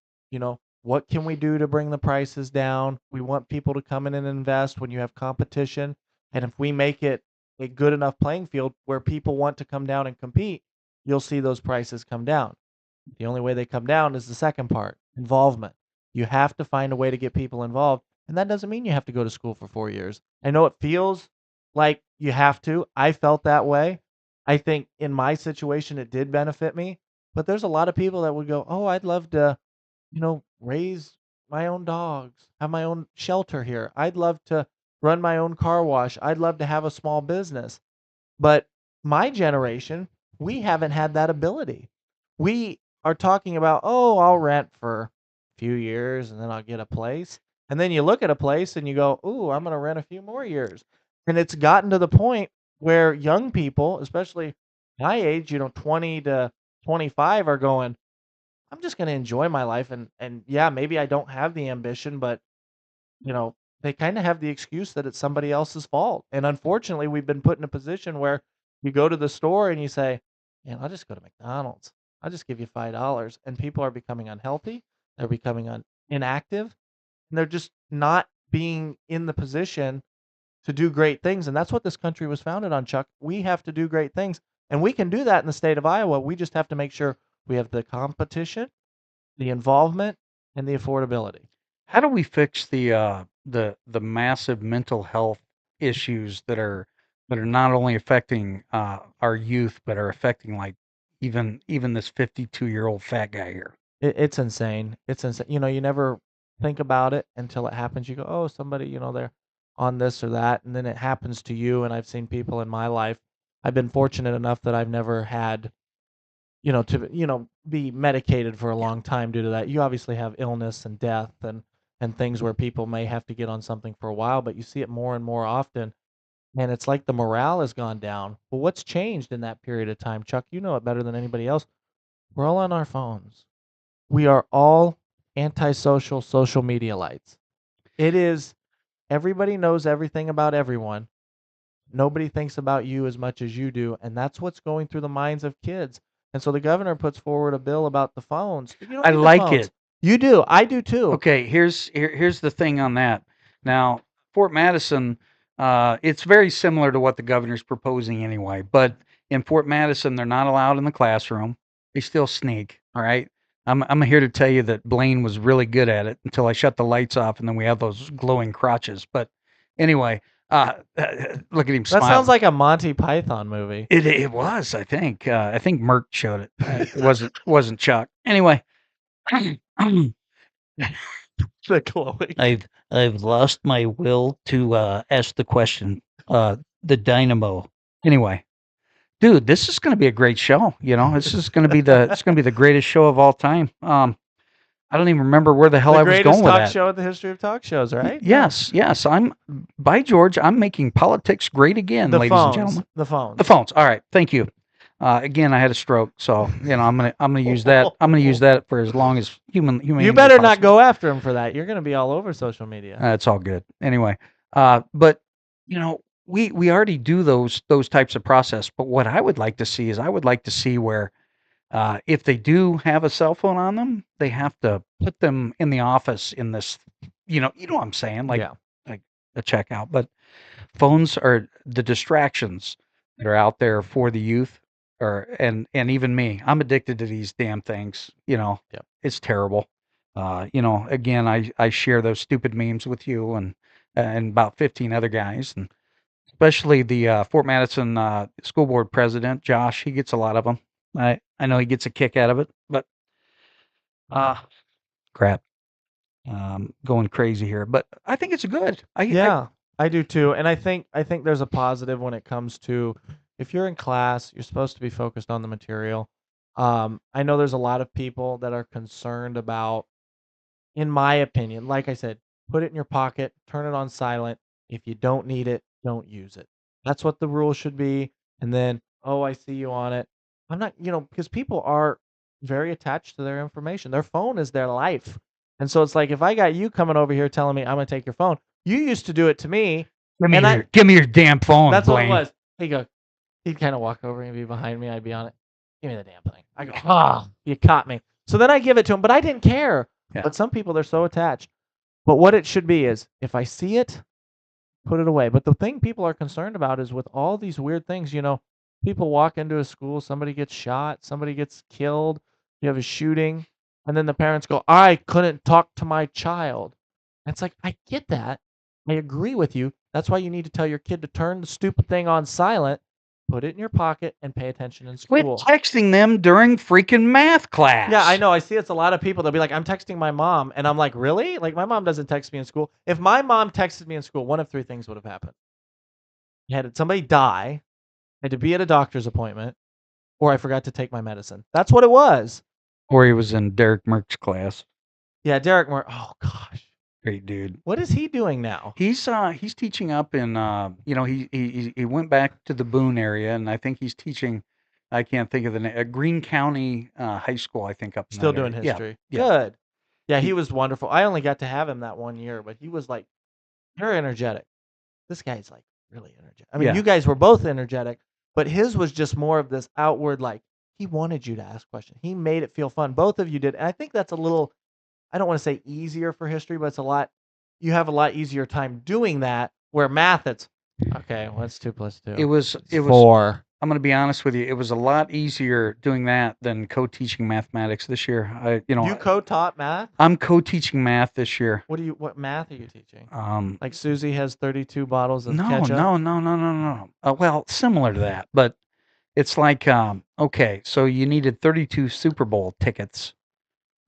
what can we do to bring the prices down? We want people to come in and invest when you have competition, and if we make it a good enough playing field where people want to come down and compete, you'll see those prices come down. The only way they come down is the second part, involvement. You have to find a way to get people involved, and that doesn't mean you have to go to school for 4 years. I know it feels like you have to. I felt that way. I think in my situation it did benefit me, but there's a lot of people that would go, "Oh, I'd love to, raise my own dogs, have my own shelter here. I'd love to run my own car wash. I'd love to have a small business." But my generation, we haven't had that ability. We are talking about, "Oh, I'll rent for a few years and then I'll get a place." And then you look at a place and you go, "Ooh, I'm going to rent a few more years." And it's gotten to the point where young people, especially my age, 20 to 25, are going, "I'm just going to enjoy my life, and yeah, maybe I don't have the ambition, but they kind of have the excuse that it's somebody else's fault." And unfortunately, we've been put in a position where you go to the store and you say, "Man, I'll just go to McDonald's. I'll just give you $5." And people are becoming unhealthy. They're becoming inactive. And they're just not being in the position to do great things. And that's what this country was founded on, Chuck. We have to do great things. And we can do that in the state of Iowa. We just have to make sure we have the competition, the involvement, and the affordability. How do we fix the massive mental health issues that are not only affecting our youth, but are affecting, like, even this 52-year-old fat guy here? It's insane. It's insane. You never think about it until it happens. You go, "Oh, somebody, they're on this or that, and then it happens to you. And I've seen people in my life. I've been fortunate enough that I've never had, to be medicated for a Yeah. long time due to that. You obviously have illness and death and things where people may have to get on something for a while, but you see it more and more often. And it's like the morale has gone down. Well, what's changed in that period of time, Chuck? You know it better than anybody else. We're all on our phones. We are all antisocial social media lights. It is everybody knows everything about everyone. Nobody thinks about you as much as you do, and that's what's going through the minds of kids. And so the governor puts forward a bill about the phones. You don't I need the like phones. it. You do. I do too. Okay, here's the thing on that. Now, Fort Madison, it's very similar to what the governor's proposing anyway. But in Fort Madison, they're not allowed in the classroom. They still sneak. All right. I'm here to tell you that Blaine was really good at it until I shut the lights off, and then we have those glowing crotches. But anyway, look at him That sounds smiling. like a Monty Python movie. It was, I think. I think Merck showed it. It wasn't Chuck. Anyway, The glowing. I've lost my will to ask the question. The dynamo. Anyway, dude, this is going to be a great show. This is going to be the greatest show of all time. I don't even remember where the hell The I was greatest going with talk that. show in the history of talk shows, right? No. Yes. By George, I'm making politics great again, The ladies and phones. gentlemen. The phones. The phones. All right, thank you. Again, I had a stroke, so I'm gonna use that. I'm gonna use that for as long as humanly You better not possible. go after him for that. You're going to be all over social media. It's all good. Anyway, but we already do those types of process. But what I would like to see is I would like to see where if they do have a cell phone on them, they have to put them in the office in this. You know what I'm saying, Yeah. like a checkout. But phones are the distractions that are out there for the youth, or and even me. I'm addicted to these damn things. Yep. It's terrible. Again, I share those stupid memes with you and about 15 other guys, and especially the Fort Madison school board president, Josh. He gets a lot of them. I know he gets a kick out of it, but uh, crap, going crazy here. But I think it's good. Yeah, I do too. And I think there's a positive when it comes to if you're in class, you're supposed to be focused on the material. I know there's a lot of people that are concerned about, in my opinion, like I said, put it in your pocket, turn it on silent. If you don't need it, don't use it. That's what the rule should be. And then, oh, I see you on it. I'm not, because people are very attached to their information. Their phone is their life. And so it's like if I got you coming over here telling me I'm gonna take your phone, you used to do it to me, and give me your damn phone, that's what it Blaine. was. He'd kind of walk over and be behind me. I'd be on it. Give me the damn thing. I go, ah, you caught me. So then I give it to him, but I didn't care. Yeah. But some people, they're so attached. But what it should be is if I see it, put it away. But the thing people are concerned about is with all these weird things, people walk into a school, somebody gets shot, somebody gets killed, you have a shooting, and then the parents go, I couldn't talk to my child. And it's like, I get that. I agree with you. That's why you need to tell your kid to turn the stupid thing on silent, put it in your pocket, and pay attention in Quit school. texting them during freaking math class. Yeah, I know. I see it's a lot of people. They'll be like, I'm texting my mom. And I'm like, really? Like, my mom doesn't text me in school. If my mom texted me in school, one of three things would have happened. You had somebody die, had to be at a doctor's appointment, or I forgot to take my medicine. That's what it was. Or he was in Derek Merck's class. Yeah, Derek Moore. Oh, gosh. Great dude. What is he doing now? He's teaching up in he went back to the Boone area, and I think he's teaching. I can't think of the name. Greene County High School, I think, up in Still that doing area. history. Yeah. Good. Yeah, He- he was wonderful. I only got to have him that one year, but he was like very energetic. This guy's like really energetic. I mean, Yeah. you guys were both energetic, but his was just more of this outward, like he wanted you to ask questions. He made it feel fun. Both of you did. And I think that's a little, I don't want to say easier for history, but you have a lot easier time doing that. Where math, it's okay. What's 2 plus 2? It was 4. I'm going to be honest with you. It was a lot easier doing that than co-teaching mathematics this year. You co-taught math? I'm co-teaching math this year. What math are you teaching? Um, Like Susie has 32 bottles of no, ketchup? no. Well, similar to that, but it's like okay, so you needed 32 Super Bowl tickets,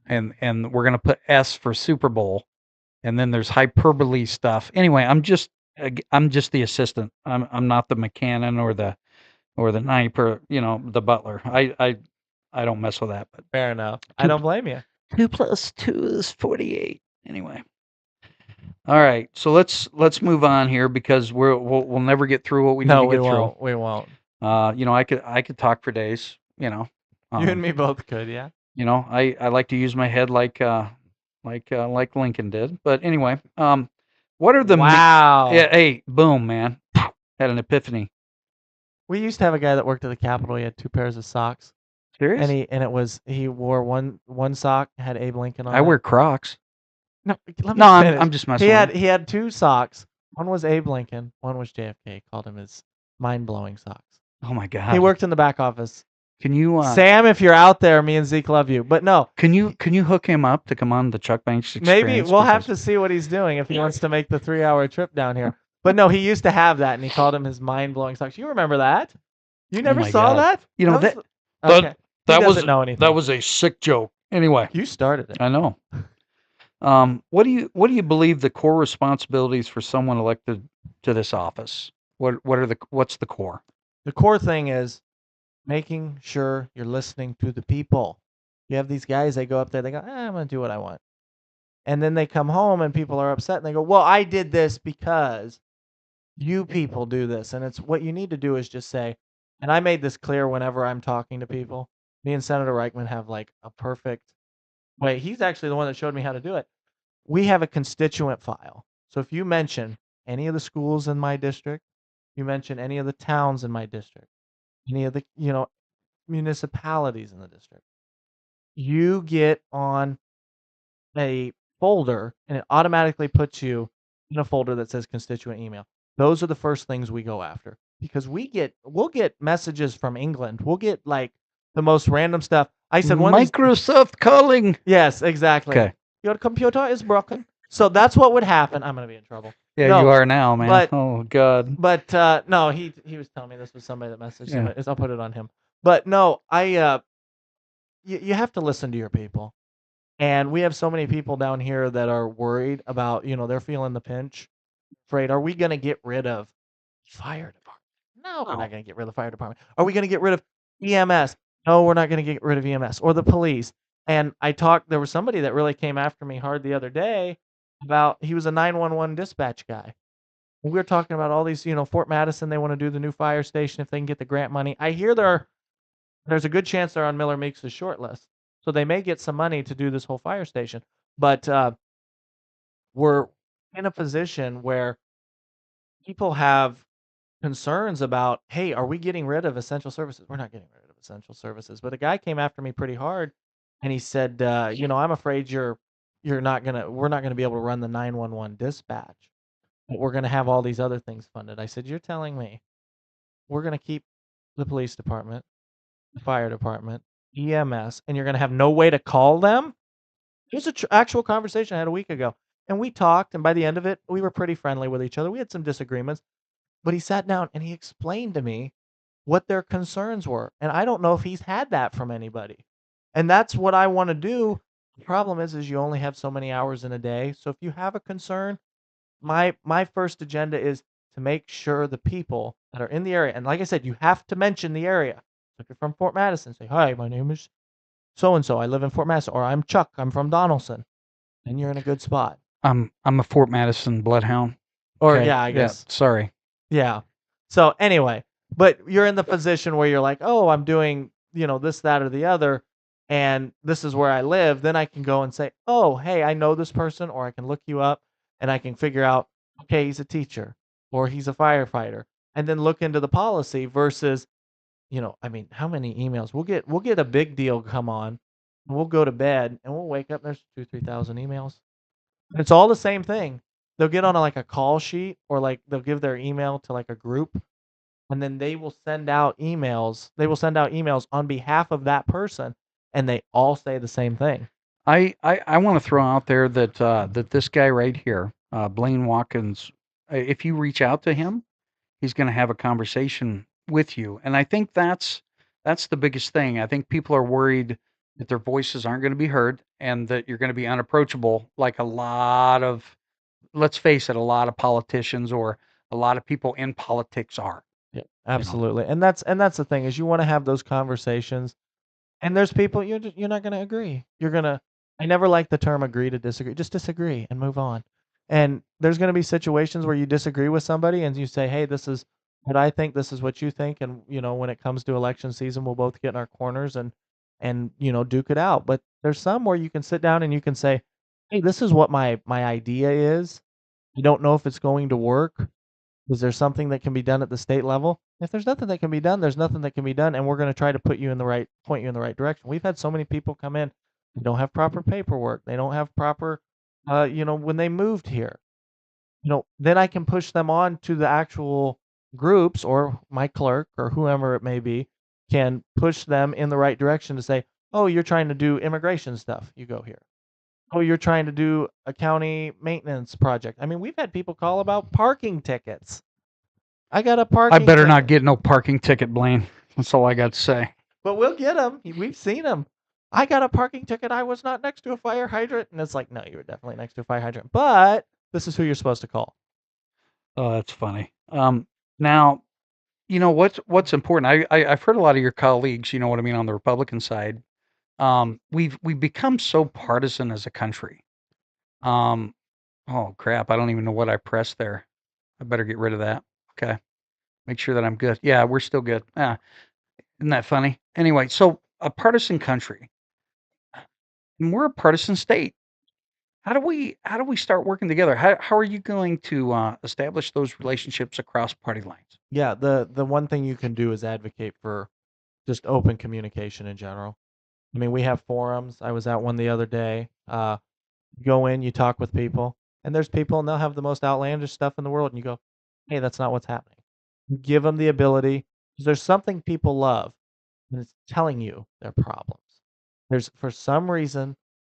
and we're gonna put S for Super Bowl, and then there's hyperbole stuff. Anyway, I'm just I'm just the assistant. I'm not the mechanic or the knife or the butler. I don't mess with that. But Fair enough. I two don't blame you. 2 plus 2 is 48. Anyway. All right, so let's move on here because we'll never get through what we need No, to we get through. won't. We won't. I could talk for days. You and Um, me both could, yeah. I like to use my head like Lincoln did. But anyway, what are the Wow. yeah, hey, boom, man, had an epiphany. We used to have a guy that worked at the Capitol. He had 2 pairs of socks, and Serious? he wore one sock had Abe Lincoln I on it. wear Crocs. No, let me No, I'm finish. just messing with you. He had 2 socks. One was Abe Lincoln, one was JFK. He called him his mind-blowing socks. Oh my He God. worked in the back office. Can you Sam, if you're out there, me and Zeke love you. But no, can you hook him up to come on the Chuck Banks maybe Experience we'll have because to see what he's doing if he wants to make the 3-hour trip down here. But no, he used to have that, and he called him his mind-blowing socks. You remember that? You oh never my saw God. that? You know That was that okay. that He that was doesn't know anything. a sick joke. Anyway, You started it. I know. What do you believe the core responsibilities for someone elected to this office? What's the core? The core thing is making sure you're listening to the people. You have these guys, they go up there, they go, I'm going to do what I want. And then they come home and people are upset and they go, well, I did this because you people do this. And it's what you need to do is just say, and I made this clear whenever I'm talking to people. Me and Senator Reichman have like a perfect way. He's actually the one that showed me how to do it. We have a constituent file. So if you mention any of the schools in my district, you mention any of the towns in my district, any of the, municipalities in the district, you get on a folder and it automatically puts you in a folder that says constituent email. Those are the first things we go after because we'll get messages from England. We'll get like the most random stuff. I said one of these Microsoft calling. Yes, exactly. Okay. Your computer is broken. So that's what would happen. I'm gonna be in trouble. Yeah, you No, are now, man. but Oh God. no, he was telling me this was somebody that messaged him. Yeah. I'll put it on him. But no, you have to listen to your people. And we have so many people down here that are worried about, they're feeling the pinch, afraid, are we going to get rid of fire department? No, we're not going to get rid of the fire department. Are we going to get rid of EMS? No, we're not going to get rid of EMS or the police. And there was somebody that really came after me hard the other day he was a 911 dispatch guy. We were talking about all these, Fort Madison, they want to do the new fire station if they can get the grant money. I hear there's a good chance they're on Miller Meeks' short list. So they may get some money to do this whole fire station. But we're in a position where people have concerns about, hey, are we getting rid of essential services? We're not getting rid of essential services. But a guy came after me pretty hard and he said, I'm afraid we're not gonna be able to run the 911 dispatch, but we're gonna have all these other things funded. I said, you're telling me we're gonna keep the police department, the fire department, EMS, and you're gonna have no way to call them? It was an actual conversation I had a week ago, and we talked, and by the end of it, we were pretty friendly with each other. We had some disagreements, but he sat down and he explained to me what their concerns were, and I don't know if he's had that from anybody. And that's what I want to do. The problem is you only have so many hours in a day. So if you have a concern, my first agenda is to make sure the people that are in the area, and like I said, you have to mention the area. So if you're from Fort Madison, say, "Hi, my name is so and so. I live in Fort Madison," or "I'm Chuck. I'm from Donaldson." And you're in a good spot. I'm a Fort Madison bloodhound. Or Okay. yeah, I Yeah. guess. Sorry. Yeah. So anyway, but you're in the position where you're like, "Oh, I'm doing, this, that, or the other, and this is where I live." Then I can go and say, "Oh, hey, I know this person," or I can look you up and I can figure out, okay, he's a teacher or he's a firefighter, and then look into the policy versus, I mean, how many emails? We'll get a big deal come on, and we'll go to bed and we'll wake up and there's 2,000-3,000 emails. It's all the same thing. They'll get on like a call sheet or like they'll give their email to like a group and then they will send out emails. They will send out emails on behalf of that person and they all say the same thing. I want to throw out there that this guy right here, Blaine Watkins, if you reach out to him, he's going to have a conversation with you, and I think that's the biggest thing. I think people are worried that their voices aren't going to be heard and that you're going to be unapproachable, like a lot of, let's face it, a lot of politicians or a lot of people in politics are, Yeah, you know. absolutely. And that's the thing is you want to have those conversations. And there's people you're not gonna agree. You're gonna I never like the term agree to disagree. Just disagree and move on. And there's gonna be situations where you disagree with somebody and you say, "Hey, this is what I think, this is what you think," and, when it comes to election season, we'll both get in our corners and duke it out. But there's some where you can sit down and you can say, "Hey, this is what my idea is. I don't know if it's going to work. Is there something that can be done at the state level? If there's nothing that can be done, there's nothing that can be done, and we're going to try to point you in the right direction. We've had so many people come in, they don't have proper paperwork, they don't have proper, when they moved here, then I can push them on to the actual groups or my clerk or whoever it may be can push them in the right direction to say, oh, you're trying to do immigration stuff, you go here. Oh, you're trying to do a county maintenance project. I mean, we've had people call about parking tickets. I got a I parking better not ticket, get no parking ticket, Blaine. That's all I got to say. but we'll get them. We've seen them. I got a parking ticket. I was not next to a fire hydrant, and it's like, no, you were definitely next to a fire hydrant. But this is who you're supposed to call. Oh, that's funny. Now, what's important. I've heard a lot of your colleagues, you know what I mean, on the Republican side. We've become so partisan as a country. Um, oh crap, I don't even know what I pressed there. I better get rid of that. Okay, make sure that I'm good. Yeah, we're still good. Isn't that funny? Anyway, so a partisan country, and we're a partisan state. How do we start working together? How are you going to establish those relationships across party lines? Yeah, the one thing you can do is advocate for just open communication in general. I mean, we have forums. I was at one the other day. You go in, you talk with people, and there's people, and they'll have the most outlandish stuff in the world, and you go, hey, that's not what's happening. Give them the ability, because there's something people love, and it's telling you their problems. There's for some reason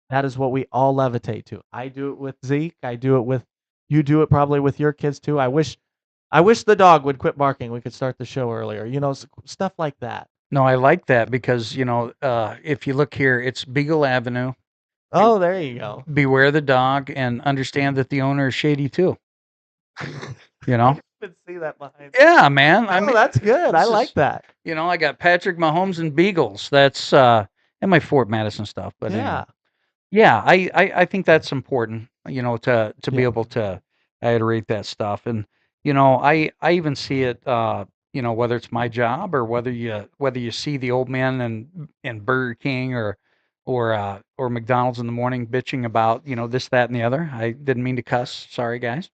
that is what we all levitate to. I do it with Zeke. I do it with you. Do it probably with your kids too. I wish the dog would quit barking. We could start the show earlier. Stuff like that. No, I like that because if you look here, it's Beagle Avenue. Oh, there you go. Beware the dog and understand that the owner is shady too. You I know? didn't even see that behind. Yeah, man. I Oh, mean, that's good. I this like is, that. I got Patrick Mahomes and Beagles. That's and my Fort Madison stuff. But anyway, Yeah. yeah, I think that's important. To be Yeah. able to iterate that stuff, and I even see it. Whether it's my job or whether you see the old man in Burger King or McDonald's in the morning bitching about this, that, and the other. I didn't mean to cuss. Sorry, guys.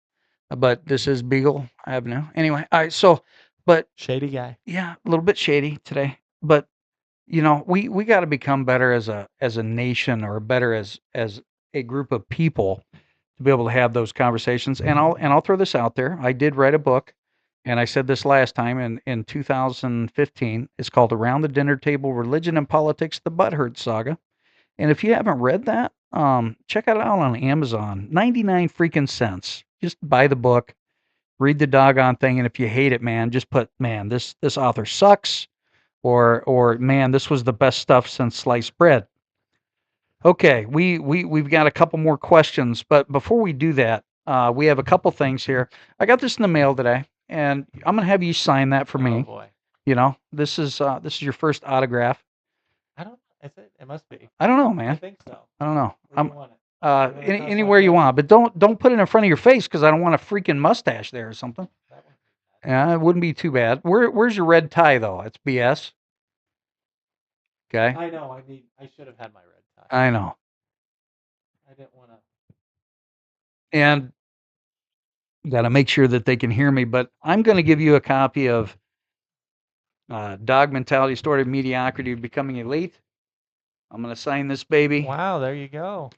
But this is Beagle Avenue. Anyway, all right. So, but Shady guy. yeah, a little bit shady today. But we got to become better as a nation, or better as a group of people, to be able to have those conversations. And I'll throw this out there. I did write a book, and I said this last time in 2015. It's called Around the Dinner Table: Religion and Politics: The Butthurt Saga. And if you haven't read that, check it out on Amazon. 99 freaking cents. Just buy the book, read the doggone thing, and if you hate it, man, just put, man, this author sucks, or man, this was the best stuff since sliced bread. Okay, we've got a couple more questions, but before we do that, we have a couple things here. I got this in the mail today, and I'm gonna have you sign that for Oh me. boy. This is your first autograph. I don't. Is it? It must be. I don't know, I man. think so. I don't know. Where do you want it? You want it across my Anywhere you face? want, but don't put it in front of your face because I don't want a freaking mustache there or something. That one. Yeah, it wouldn't be too bad. Where's your red tie though? It's BS. Okay, I know. I should have had my red tie. I know. I didn't want to. And got to make sure that they can hear me. But I'm going to give you a copy of Dog Mentality: Story of Mediocrity Becoming Elite. I'm going to sign this baby. Wow. There you go.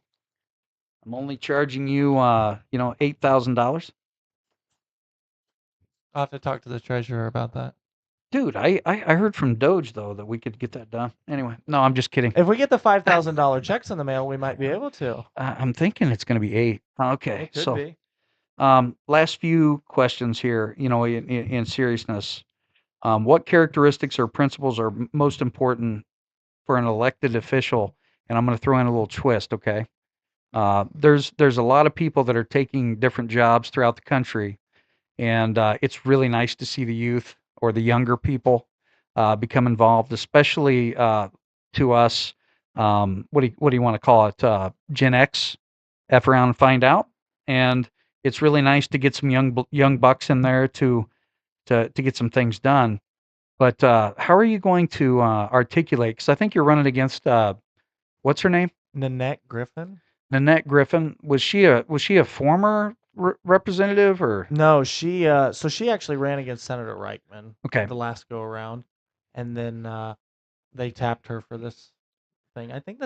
I'm only charging you, $8,000. I'll have to talk to the treasurer about that. Dude, I heard from Doge though that we could get that done. Anyway, no, I'm just kidding. If we get the $5,000 checks in the mail, we might be able to. I'm thinking it's going to be 8. Okay, It could so be. last few questions here. In seriousness, what characteristics or principles are most important for an elected official? And I'm going to throw in a little twist. Okay, there's a lot of people that are taking different jobs throughout the country, and it's really nice to see the youth or the younger people become involved, especially to us. What do you want to call it? Gen X, F around and find out. And it's really nice to get some young bucks in there to get some things done. But how are you going to articulate? Because I think you're running against what's her name? Nanette Griffin? Nanette Griffin. Was she a former representative or? No, so she actually ran against Senator Reichman Okay. the last go around, and then they tapped her for this thing. I think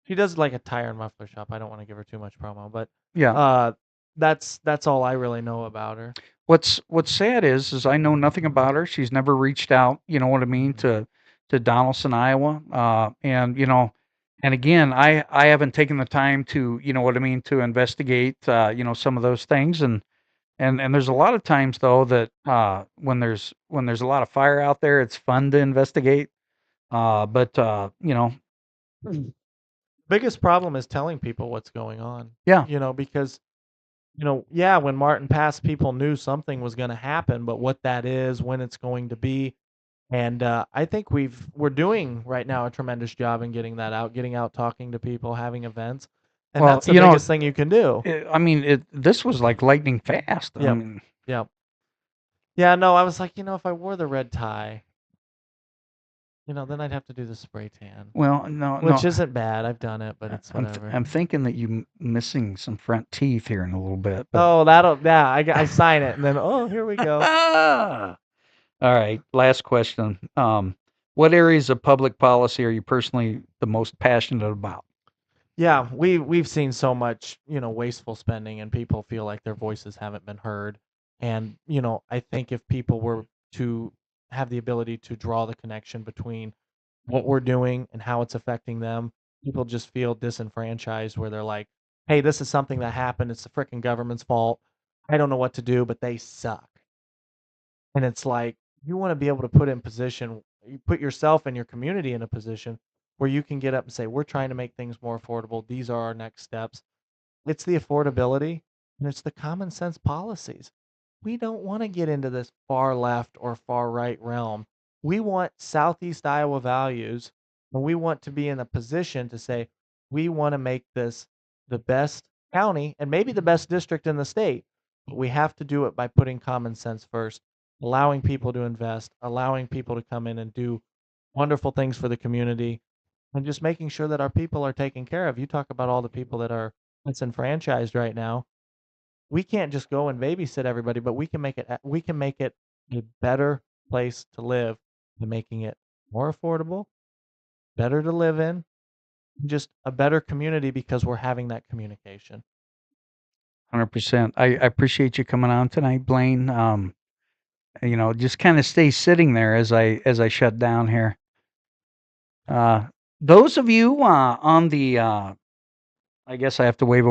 she does like a tire and muffler shop. I don't want to give her too much promo, but Yeah. uh, that's all I really know about her. What's sad is I know nothing about her. She's never reached out, you know what I mean, to Donaldson, Iowa. And and again, I haven't taken the time to, you know what I mean, to investigate, some of those things. And there's a lot of times though that when there's a lot of fire out there, it's fun to investigate. But Biggest problem is telling people what's going on. yeah. Because yeah, when Martin passed, people knew something was going to happen, but what that is, when it's going to be, and I think we're doing right now a tremendous job in getting out, talking to people, having events, and Well, that's the biggest thing you can do. I mean, this was like lightning fast. I Yep, mean, yep, yeah. No, I was like, if I wore the red tie, then I'd have to do the spray tan, well, no, which no. isn't bad. I've done it, but it's whatever. I'm thinking that you missing some front teeth here in a little bit, but Oh, yeah. I sign it, and then here we go. all right. Last question. What areas of public policy are you personally the most passionate about? Yeah, we've seen so much, wasteful spending, and people feel like their voices haven't been heard. And, I think if people were to have the ability to draw the connection between what we're doing and how it's affecting them, people just feel disenfranchised where they're like, "Hey, this is something that happened. It's the frickin' government's fault. I don't know what to do, but they suck." And it's like, you wanna be able to you put yourself and your community in a position where you can get up and say, "We're trying to make things more affordable. These are our next steps." It's the affordability, and it's the common sense policies. We don't wanna get into this far left or far right realm. We want Southeast Iowa values, and we want to be in a position to say, "We wanna make this the best county and maybe the best district in the state," but we have to do it by putting common sense first, allowing people to invest, allowing people to come in and do wonderful things for the community, and just making sure that our people are taken care of. You talk about all the people that are disenfranchised right now. We can't just go and babysit everybody, but we can make it a better place to live by making it more affordable, better to live in, and just a better community because we're having that communication. 100%. I appreciate you coming on tonight, Blaine. Just kind of stay sitting there as I shut down here. Uh, those of you on the, I guess I have to wave